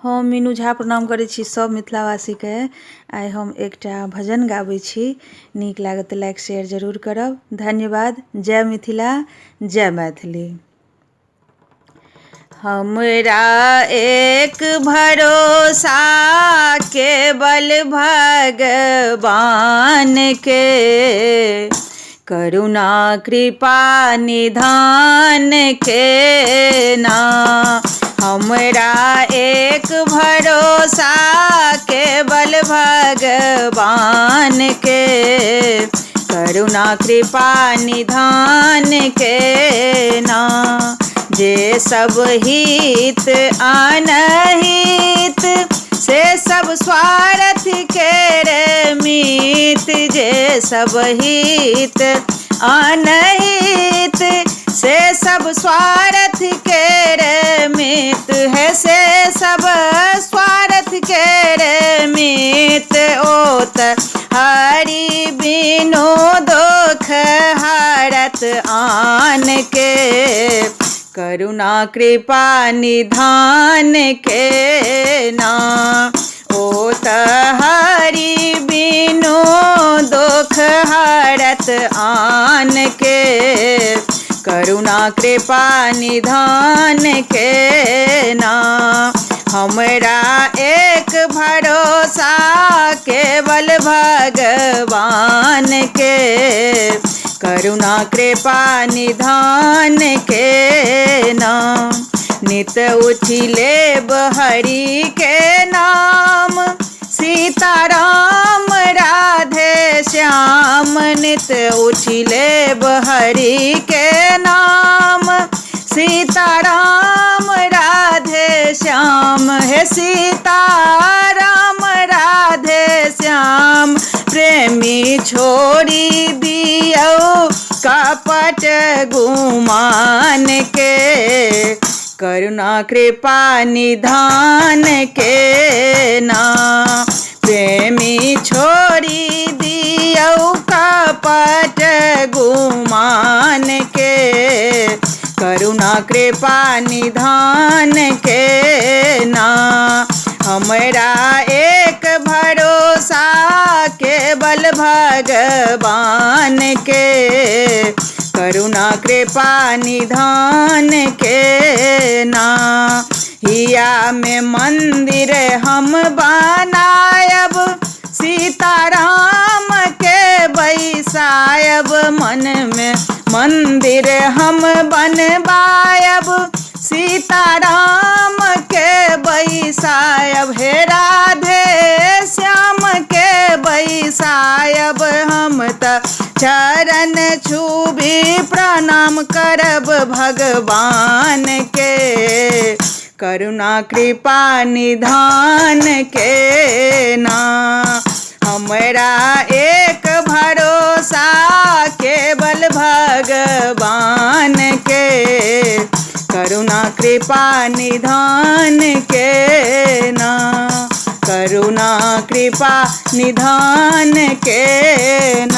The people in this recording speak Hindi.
हम मीनू झा प्रणाम करै छी सब मिथिलावासी के। आइ हम एकटा भजन गाबै छी, नीक लागत तऽ लाइक शेयर जरूर करब। धन्यवाद। जय मिथिला, जय मैथिली। हमरा एक भरोसा केवल भगवान के, करुणा कृपा निधान के ना। हमरा एक भरोसा केवल भगवान के, करुणा कृपा निधान के ना। जे सब हित अनहित से सब स्वार्थ के रे मीत। जे सब हित अनहित से सब स्वार्थ के रे मीत है। से सब स्वार्थ के रे मीत ओत हरि बिनु दुख हरत आन के, करुणा कृपा निधान के ना। ओत हरि बिनु दुख हरत आन के, करुणा कृपा निधान के ना। हमरा एक भरोसा केवल भगवान के, करुणा कृपा निधान के ना। नित उठिले हरि के नाम, सीताराम राधे श्याम। नित उठिले हरि के नाम, सीताराम राधे श्याम। हे सीताराम राधे श्याम, प्रेमी छोड़ी दियो कपट गुमान के, करुणा कृपा निधान के ना। प्रेमी छोड़ी दियो कपट गुमान के, करुणा कृपा निधान के ना। हमरा एक भरोसा केवल भगवान के, करुणा कृपा निधान के ना। हिया में मंदिर हम बनायब, सीताराम के बैसायब। मन में मंदिर हम बनवायब, सीताराम के बैसायब। हे राधे श्याम के बैसायब। हम त चरण छूबी प्रणाम करब भगवान के, करुणा कृपा निधान के ना। हमरा एक भरोसा केवल भगवान के, करुणा कृपा निधान के ना। करुणा कृपा निधान के ना।